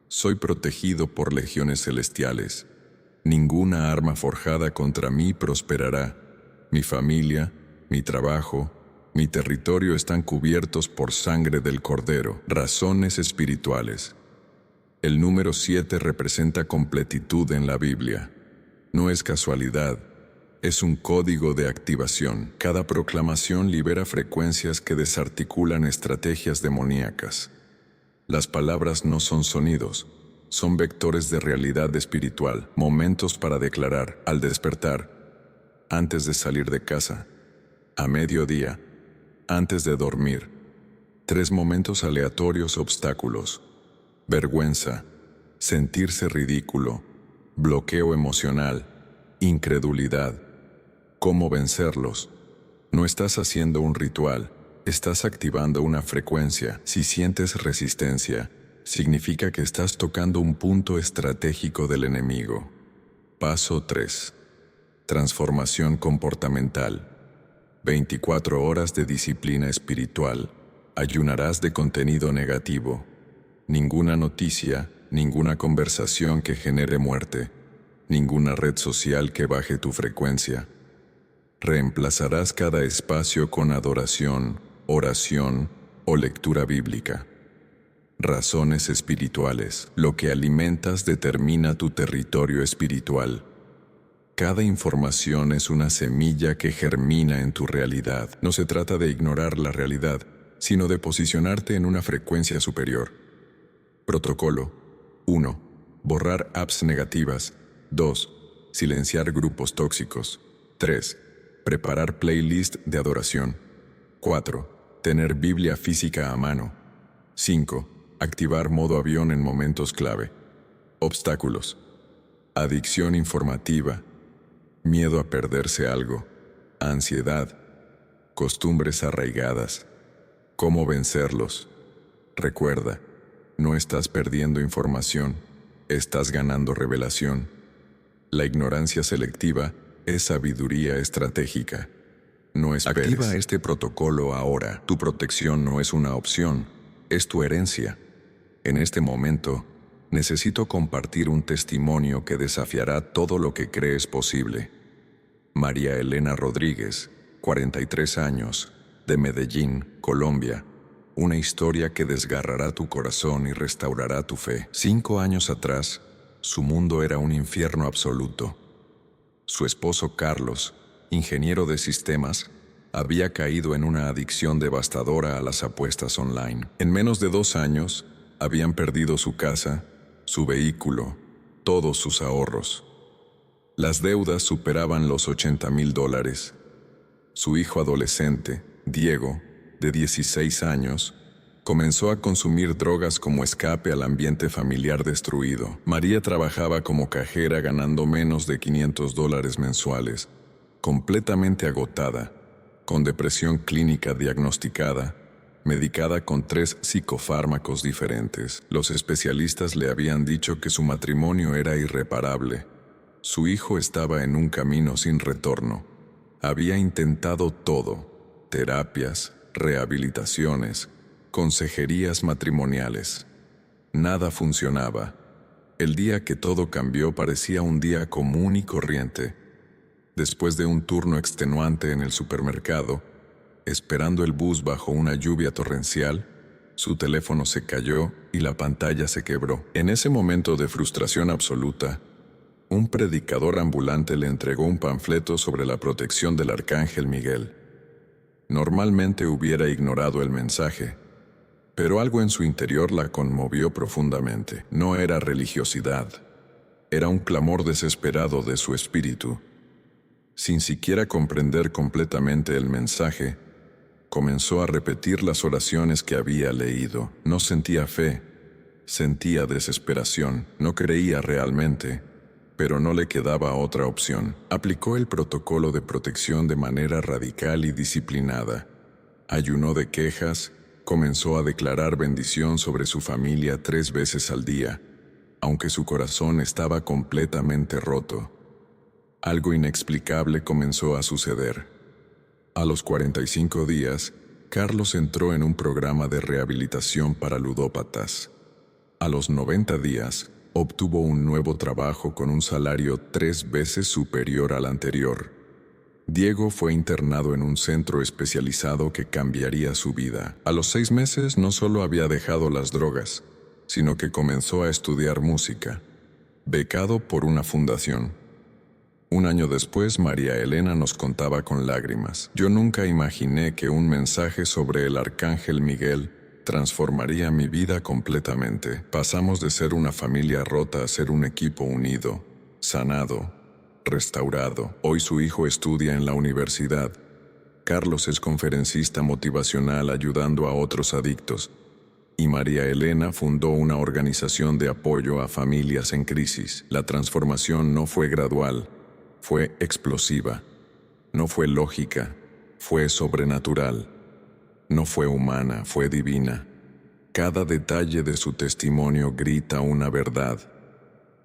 Soy protegido por legiones celestiales. Ninguna arma forjada contra mí prosperará. Mi familia, mi trabajo, mi territorio están cubiertos por sangre del Cordero. Razones espirituales. El número 7 representa completitud en la Biblia. No es casualidad, es un código de activación. Cada proclamación libera frecuencias que desarticulan estrategias demoníacas. Las palabras no son sonidos, son vectores de realidad espiritual, momentos para declarar al despertar, antes de salir de casa, a mediodía, antes de dormir. 3 momentos aleatorios: obstáculos, vergüenza, sentirse ridículo, bloqueo emocional, incredulidad. ¿Cómo vencerlos? No estás haciendo un ritual, estás activando una frecuencia. Si sientes resistencia, significa que estás tocando un punto estratégico del enemigo. Paso 3. Transformación comportamental. 24 horas de disciplina espiritual. Ayunarás de contenido negativo. Ninguna noticia, ninguna conversación que genere muerte, ninguna red social que baje tu frecuencia. Reemplazarás cada espacio con adoración, oración o lectura bíblica. Razones espirituales. Lo que alimentas determina tu territorio espiritual. Cada información es una semilla que germina en tu realidad. No se trata de ignorar la realidad, sino de posicionarte en una frecuencia superior. Protocolo. 1. Borrar apps negativas. 2. Silenciar grupos tóxicos. 3. Preparar playlist de adoración. 4. Tener Biblia física a mano. 5. Activar modo avión en momentos clave. Obstáculos. Adicción informativa. Miedo a perderse algo. Ansiedad. Costumbres arraigadas. ¿Cómo vencerlos? Recuerda, no estás perdiendo información, estás ganando revelación. La ignorancia selectiva es sabiduría estratégica. No esperes. Activa este protocolo ahora. Tu protección no es una opción, es tu herencia. En este momento, necesito compartir un testimonio que desafiará todo lo que crees posible. María Elena Rodríguez, 43 años, de Medellín, Colombia. Una historia que desgarrará tu corazón y restaurará tu fe. 5 años atrás, su mundo era un infierno absoluto. Su esposo Carlos, ingeniero de sistemas, había caído en una adicción devastadora a las apuestas online. En menos de 2 años, habían perdido su casa, su vehículo, todos sus ahorros. Las deudas superaban los $80,000. Su hijo adolescente, Diego, de 16 años, comenzó a consumir drogas como escape al ambiente familiar destruido. María trabajaba como cajera ganando menos de $500 mensuales, completamente agotada. con depresión clínica diagnosticada, medicada con 3 psicofármacos diferentes. Los especialistas le habían dicho que su matrimonio era irreparable. Su hijo estaba en un camino sin retorno. Había intentado todo: terapias, rehabilitaciones, consejerías matrimoniales. Nada funcionaba. El día que todo cambió parecía un día común y corriente. Después de un turno extenuante en el supermercado, esperando el bus bajo una lluvia torrencial, su teléfono se cayó y la pantalla se quebró. En ese momento de frustración absoluta, un predicador ambulante le entregó un panfleto sobre la protección del Arcángel Miguel. Normalmente hubiera ignorado el mensaje, pero algo en su interior la conmovió profundamente. No era religiosidad, era un clamor desesperado de su espíritu. Sin siquiera comprender completamente el mensaje, comenzó a repetir las oraciones que había leído. No sentía fe, sentía desesperación, no creía realmente, pero no le quedaba otra opción. Aplicó el protocolo de protección de manera radical y disciplinada. Ayunó de quejas, comenzó a declarar bendición sobre su familia 3 veces al día, aunque su corazón estaba completamente roto. Algo inexplicable comenzó a suceder. A los 45 días, Carlos entró en un programa de rehabilitación para ludópatas. A los 90 días, obtuvo un nuevo trabajo con un salario 3 veces superior al anterior. Diego fue internado en un centro especializado que cambiaría su vida. A los 6 meses no solo había dejado las drogas, sino que comenzó a estudiar música, becado por una fundación. Un año después, María Elena nos contaba con lágrimas: yo nunca imaginé que un mensaje sobre el Arcángel Miguel transformaría mi vida completamente. Pasamos de ser una familia rota a ser un equipo unido, sanado, restaurado. Hoy su hijo estudia en la universidad. Carlos es conferencista motivacional ayudando a otros adictos. Y María Elena fundó una organización de apoyo a familias en crisis. La transformación no fue gradual, fue explosiva. No fue lógica, fue sobrenatural. No fue humana, fue divina. Cada detalle de su testimonio grita una verdad.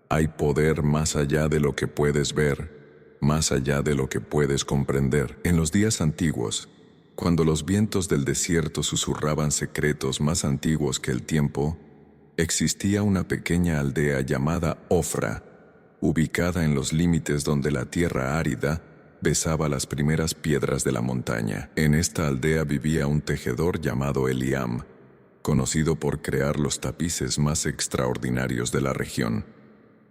Hay poder más allá de lo que puedes ver, más allá de lo que puedes comprender. En los días antiguos, cuando los vientos del desierto susurraban secretos más antiguos que el tiempo, existía una pequeña aldea llamada Ofra, ubicada en los límites donde la tierra árida besaba las primeras piedras de la montaña. En esta aldea vivía un tejedor llamado Eliam, conocido por crear los tapices más extraordinarios de la región.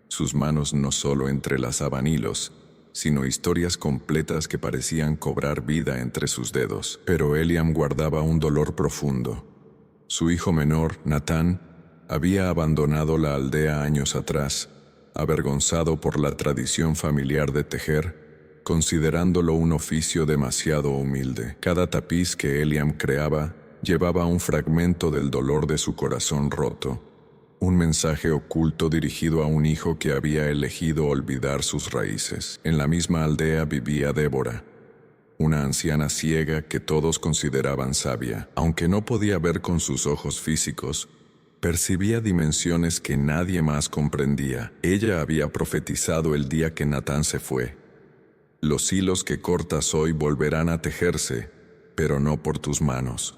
Sus manos no solo entrelazaban hilos, sino historias completas que parecían cobrar vida entre sus dedos. Pero Eliam guardaba un dolor profundo. Su hijo menor, Natán, había abandonado la aldea años atrás, avergonzado por la tradición familiar de tejer, considerándolo un oficio demasiado humilde. Cada tapiz que Eliam creaba llevaba un fragmento del dolor de su corazón roto, un mensaje oculto dirigido a un hijo que había elegido olvidar sus raíces. En la misma aldea vivía Débora, una anciana ciega que todos consideraban sabia. Aunque no podía ver con sus ojos físicos, percibía dimensiones que nadie más comprendía. Ella había profetizado el día que Natán se fue: los hilos que cortas hoy volverán a tejerse, pero no por tus manos.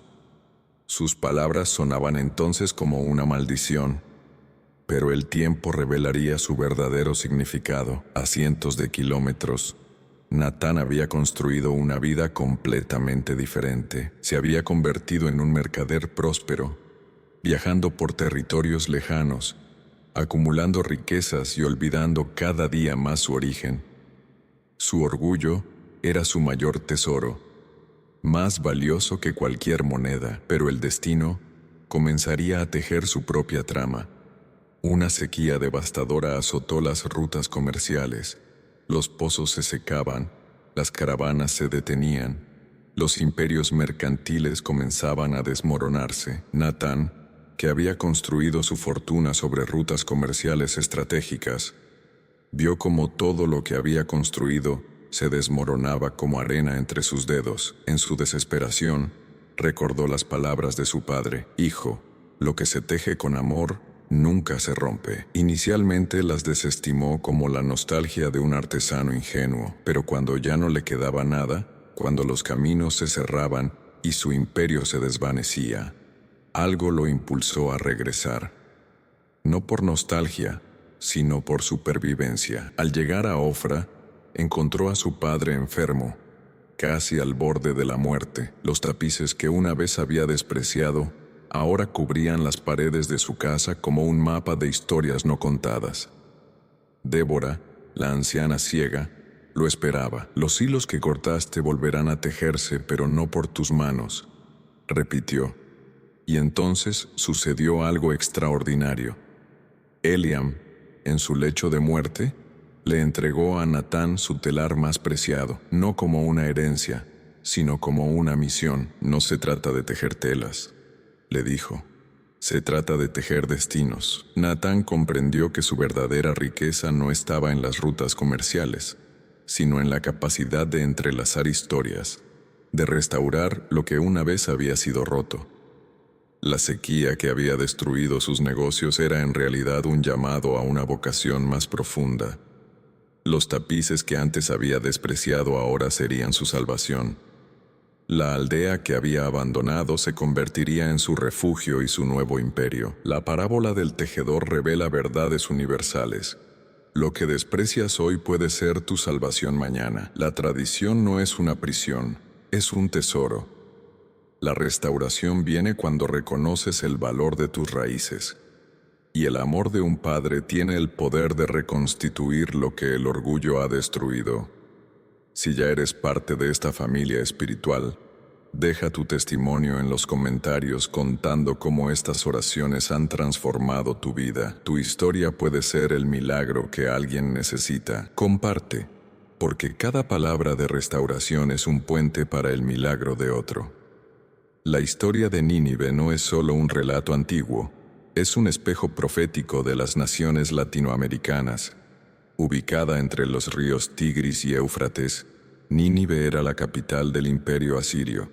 Sus palabras sonaban entonces como una maldición, pero el tiempo revelaría su verdadero significado. A cientos de kilómetros, Natán había construido una vida completamente diferente. Se había convertido en un mercader próspero, viajando por territorios lejanos, acumulando riquezas y olvidando cada día más su origen. Su orgullo era su mayor tesoro, más valioso que cualquier moneda, pero el destino comenzaría a tejer su propia trama. Una sequía devastadora azotó las rutas comerciales, los pozos se secaban, las caravanas se detenían, los imperios mercantiles comenzaban a desmoronarse. Natán, que había construido su fortuna sobre rutas comerciales estratégicas, vio como todo lo que había construido se desmoronaba como arena entre sus dedos. En su desesperación, recordó las palabras de su padre: «Hijo, lo que se teje con amor nunca se rompe». Inicialmente las desestimó como la nostalgia de un artesano ingenuo, pero cuando ya no le quedaba nada, cuando los caminos se cerraban y su imperio se desvanecía, algo lo impulsó a regresar. No por nostalgia, sino por supervivencia. Al llegar a Ofra, encontró a su padre enfermo, casi al borde de la muerte. Los tapices que una vez había despreciado ahora cubrían las paredes de su casa como un mapa de historias no contadas. Débora, la anciana ciega, lo esperaba. «Los hilos que cortaste volverán a tejerse, pero no por tus manos», repitió. Y entonces sucedió algo extraordinario. Eliam, en su lecho de muerte, le entregó a Natán su telar más preciado, no como una herencia, sino como una misión. «No se trata de tejer telas», le dijo. «Se trata de tejer destinos». Natán comprendió que su verdadera riqueza no estaba en las rutas comerciales, sino en la capacidad de entrelazar historias, de restaurar lo que una vez había sido roto. La sequía que había destruido sus negocios era en realidad un llamado a una vocación más profunda. Los tapices que antes había despreciado ahora serían su salvación. La aldea que había abandonado se convertiría en su refugio y su nuevo imperio. La parábola del tejedor revela verdades universales. Lo que desprecias hoy puede ser tu salvación mañana. La tradición no es una prisión, es un tesoro. La restauración viene cuando reconoces el valor de tus raíces. Y el amor de un padre tiene el poder de reconstituir lo que el orgullo ha destruido. Si ya eres parte de esta familia espiritual, deja tu testimonio en los comentarios contando cómo estas oraciones han transformado tu vida. Tu historia puede ser el milagro que alguien necesita. Comparte, porque cada palabra de restauración es un puente para el milagro de otro. La historia de Nínive no es solo un relato antiguo, es un espejo profético de las naciones latinoamericanas. Ubicada entre los ríos Tigris y Éufrates, Nínive era la capital del imperio asirio,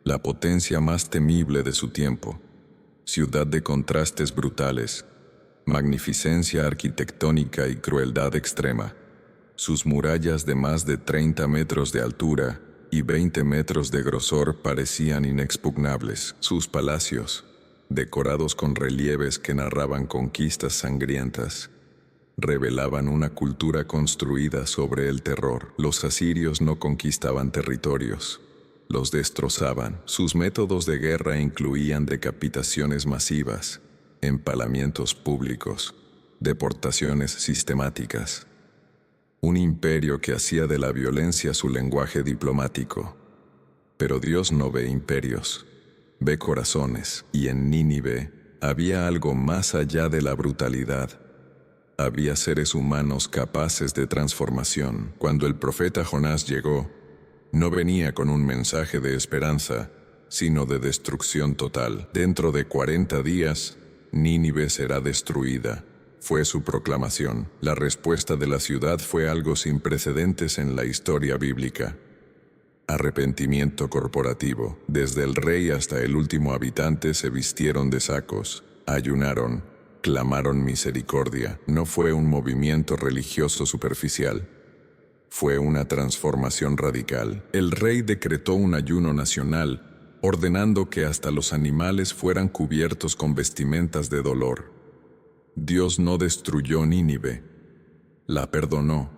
la potencia más temible de su tiempo. Ciudad de contrastes brutales, magnificencia arquitectónica y crueldad extrema. Sus murallas de más de 30 metros de altura y 20 metros de grosor parecían inexpugnables. Sus palacios, decorados con relieves que narraban conquistas sangrientas, revelaban una cultura construida sobre el terror. Los asirios no conquistaban territorios, los destrozaban. Sus métodos de guerra incluían decapitaciones masivas, empalamientos públicos, deportaciones sistemáticas. Un imperio que hacía de la violencia su lenguaje diplomático. Pero Dios no ve imperios, ve corazones, y en Nínive había algo más allá de la brutalidad. Había seres humanos capaces de transformación. Cuando el profeta Jonás llegó, no venía con un mensaje de esperanza, sino de destrucción total. Dentro de 40 días, Nínive será destruida. Fue su proclamación. La respuesta de la ciudad fue algo sin precedentes en la historia bíblica. Arrepentimiento corporativo. Desde el rey hasta el último habitante se vistieron de sacos, ayunaron, clamaron misericordia. No fue un movimiento religioso superficial. Fue una transformación radical. El rey decretó un ayuno nacional, ordenando que hasta los animales fueran cubiertos con vestimentas de dolor. Dios no destruyó Nínive, la perdonó.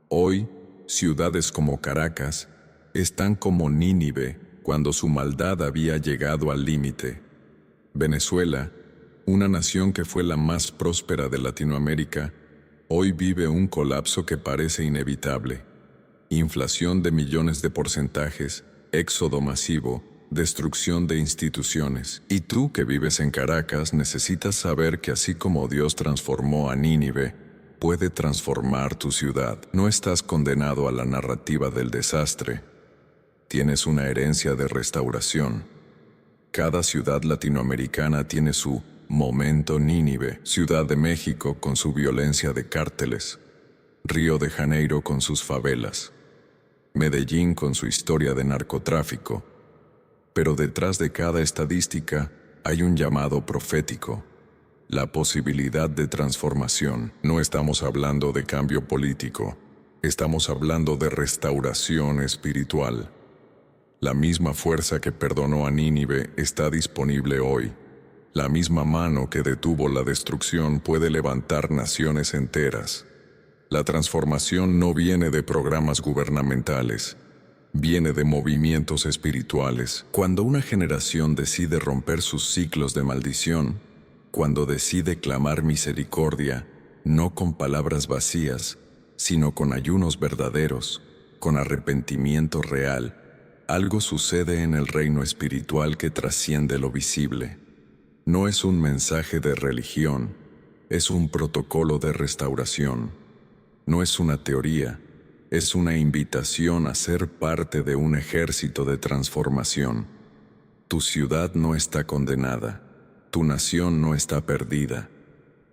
Hoy, ciudades como Caracas están como Nínive cuando su maldad había llegado al límite. Venezuela, una nación que fue la más próspera de Latinoamérica, hoy vive un colapso que parece inevitable. Inflación de millones de porcentajes, éxodo masivo, destrucción de instituciones. Y tú que vives en Caracas necesitas saber que así como Dios transformó a Nínive, puede transformar tu ciudad. No estás condenado a la narrativa del desastre. Tienes una herencia de restauración. Cada ciudad latinoamericana tiene su momento Nínive. Ciudad de México con su violencia de cárteles. Río de Janeiro con sus favelas. Medellín con su historia de narcotráfico. Pero detrás de cada estadística hay un llamado profético, la posibilidad de transformación. No estamos hablando de cambio político, estamos hablando de restauración espiritual. La misma fuerza que perdonó a Nínive está disponible hoy. La misma mano que detuvo la destrucción puede levantar naciones enteras. La transformación no viene de programas gubernamentales, viene de movimientos espirituales. Cuando una generación decide romper sus ciclos de maldición, cuando decide clamar misericordia, no con palabras vacías, sino con ayunos verdaderos, con arrepentimiento real, algo sucede en el reino espiritual que trasciende lo visible. No es un mensaje de religión, es un protocolo de restauración. No es una teoría, es una invitación a ser parte de un ejército de transformación. Tu ciudad no está condenada, tu nación no está perdida.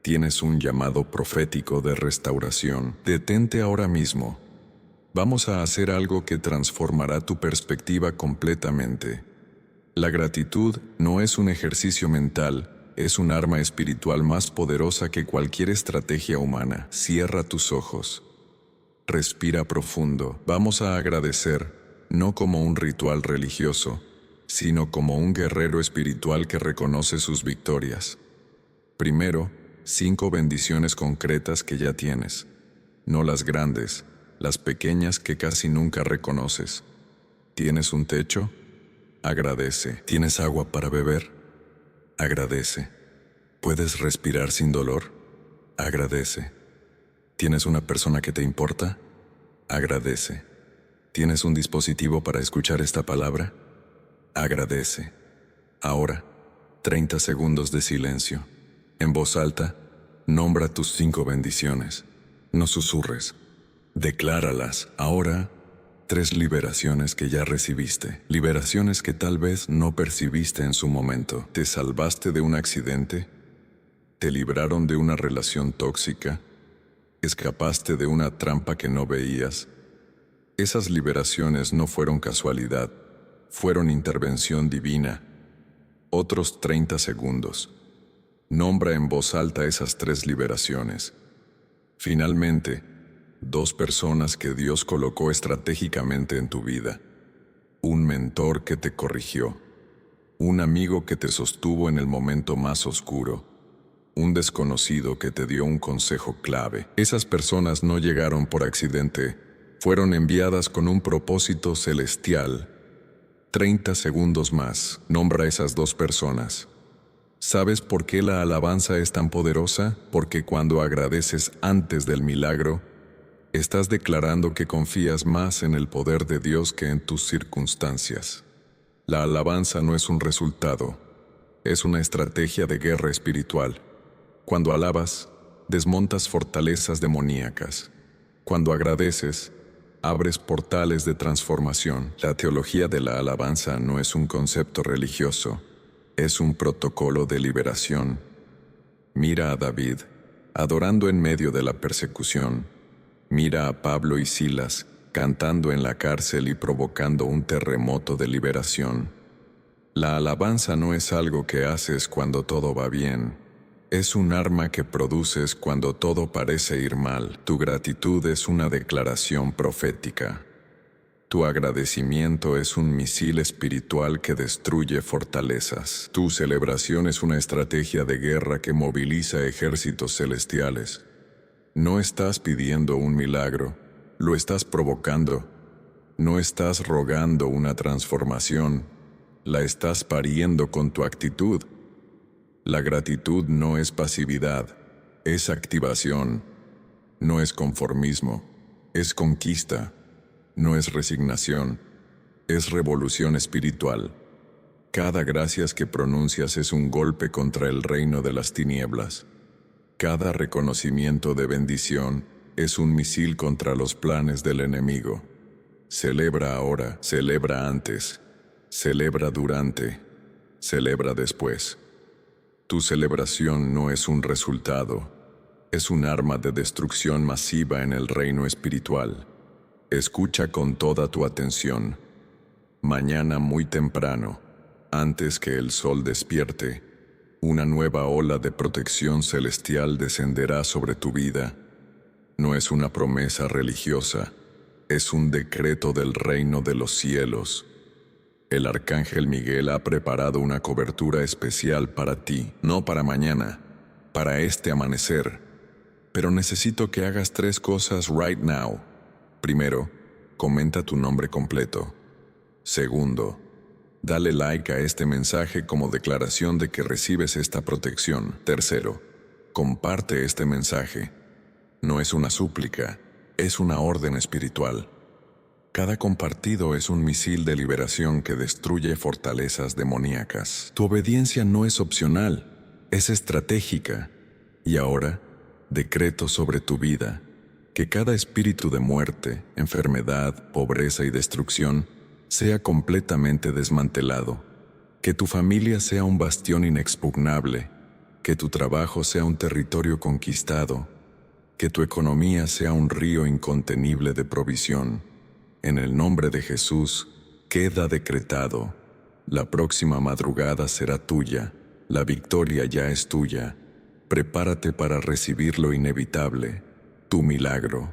Tienes un llamado profético de restauración. Detente ahora mismo. Vamos a hacer algo que transformará tu perspectiva completamente. La gratitud no es un ejercicio mental, es un arma espiritual más poderosa que cualquier estrategia humana. Cierra tus ojos. Respira profundo. Vamos a agradecer, no como un ritual religioso, sino como un guerrero espiritual que reconoce sus victorias. Primero, 5 bendiciones concretas que ya tienes. No las grandes, las pequeñas que casi nunca reconoces. ¿Tienes un techo? Agradece. ¿Tienes agua para beber? Agradece. ¿Puedes respirar sin dolor? Agradece. ¿Tienes una persona que te importa? Agradece. ¿Tienes un dispositivo para escuchar esta palabra? Agradece. Ahora, 30 segundos de silencio. En voz alta, nombra tus 5 bendiciones. No susurres. Decláralas. Ahora, 3 liberaciones que ya recibiste. Liberaciones que tal vez no percibiste en su momento. ¿Te salvaste de un accidente? ¿Te libraron de una relación tóxica? ¿Escapaste de una trampa que no veías? Esas liberaciones no fueron casualidad, fueron intervención divina. Otros 30 segundos. Nombra en voz alta esas 3 liberaciones. Finalmente, 2 personas que Dios colocó estratégicamente en tu vida. Un mentor que te corrigió. Un amigo que te sostuvo en el momento más oscuro. Un desconocido que te dio un consejo clave. Esas personas no llegaron por accidente, fueron enviadas con un propósito celestial. 30 segundos más. Nombra a esas 2 personas. ¿Sabes por qué la alabanza es tan poderosa? Porque cuando agradeces antes del milagro, estás declarando que confías más en el poder de Dios que en tus circunstancias. La alabanza no es un resultado, es una estrategia de guerra espiritual. Cuando alabas, desmontas fortalezas demoníacas. Cuando agradeces, abres portales de transformación. La teología de la alabanza no es un concepto religioso, es un protocolo de liberación. Mira a David, adorando en medio de la persecución. Mira a Pablo y Silas, cantando en la cárcel y provocando un terremoto de liberación. La alabanza no es algo que haces cuando todo va bien. Es un arma que produces cuando todo parece ir mal. Tu gratitud es una declaración profética. Tu agradecimiento es un misil espiritual que destruye fortalezas. Tu celebración es una estrategia de guerra que moviliza ejércitos celestiales. No estás pidiendo un milagro, lo estás provocando. No estás rogando una transformación, la estás pariendo con tu actitud. La gratitud no es pasividad, es activación. No es conformismo, es conquista. No es resignación, es revolución espiritual. Cada gracias que pronuncias es un golpe contra el reino de las tinieblas. Cada reconocimiento de bendición es un misil contra los planes del enemigo. Celebra ahora, celebra antes, celebra durante, celebra después. Tu celebración no es un resultado, es un arma de destrucción masiva en el reino espiritual. Escucha con toda tu atención. Mañana muy temprano, antes que el sol despierte, una nueva ola de protección celestial descenderá sobre tu vida. No es una promesa religiosa, es un decreto del reino de los cielos. El arcángel Miguel ha preparado una cobertura especial para ti, no para mañana, para este amanecer. Pero necesito que hagas 3 cosas right now. Primero, comenta tu nombre completo. Segundo, dale like a este mensaje como declaración de que recibes esta protección. Tercero, comparte este mensaje. No es una súplica, es una orden espiritual. Cada compartido es un misil de liberación que destruye fortalezas demoníacas. Tu obediencia no es opcional, es estratégica. Y ahora, decreto sobre tu vida que cada espíritu de muerte, enfermedad, pobreza y destrucción sea completamente desmantelado, que tu familia sea un bastión inexpugnable, que tu trabajo sea un territorio conquistado, que tu economía sea un río incontenible de provisión. En el nombre de Jesús, queda decretado. La próxima madrugada será tuya, la victoria ya es tuya. Prepárate para recibir lo inevitable, tu milagro.